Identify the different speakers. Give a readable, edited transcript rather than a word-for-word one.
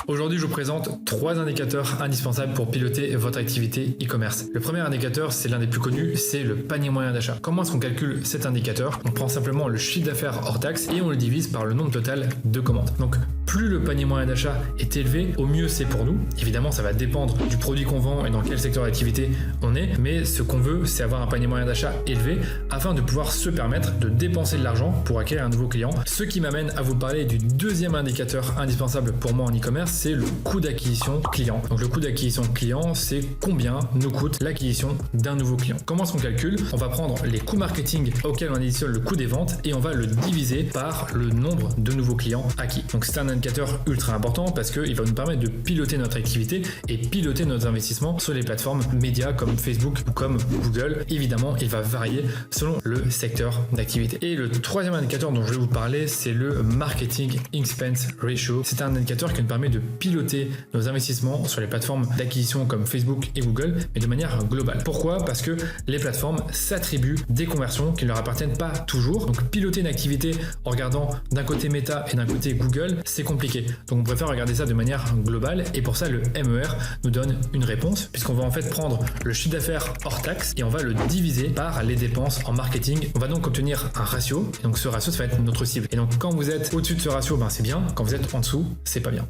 Speaker 1: Aujourd'hui, je vous présente 3 indicateurs indispensables pour piloter votre activité e-commerce. Le premier indicateur, c'est l'un des plus connus, c'est le panier moyen d'achat. Comment est-ce qu'on calcule cet indicateur? On prend simplement le chiffre d'affaires hors taxe et on le divise par le nombre total de commandes. Donc, plus le panier moyen d'achat est élevé, au mieux c'est pour nous. Évidemment, ça va dépendre du produit qu'on vend et dans quel secteur d'activité on est, mais ce qu'on veut, c'est avoir un panier moyen d'achat élevé afin de pouvoir se permettre de dépenser de l'argent pour acquérir un nouveau client. Ce qui m'amène à vous parler du deuxième indicateur indispensable pour moi en e-commerce, c'est le coût d'acquisition client. Donc le coût d'acquisition client, c'est combien nous coûte l'acquisition d'un nouveau client. Comment est-ce qu'on calcule? On va prendre les coûts marketing auxquels on additionne le coût des ventes et on va le diviser par le nombre de nouveaux clients acquis. Donc c'est un indicateur ultra important parce qu'il va nous permettre de piloter notre activité et piloter nos investissements sur les plateformes médias comme Facebook ou comme Google. Évidemment, il va varier selon le secteur d'activité. Et le troisième indicateur dont je vais vous parler, c'est le Marketing Expense Ratio. C'est un indicateur qui nous permet de piloter nos investissements sur les plateformes d'acquisition comme Facebook et Google, mais de manière globale. Pourquoi? Parce que les plateformes s'attribuent des conversions qui ne leur appartiennent pas toujours. Donc piloter une activité en regardant d'un côté Meta et d'un côté Google, c'est compliqué. Donc on préfère regarder ça de manière globale et pour ça le MER nous donne une réponse puisqu'on va en fait prendre le chiffre d'affaires hors taxe et on va le diviser par les dépenses en marketing. On va donc obtenir un ratio et donc ce ratio ça va être notre cible. Et donc quand vous êtes au-dessus de ce ratio, c'est bien. Quand vous êtes en dessous, c'est pas bien.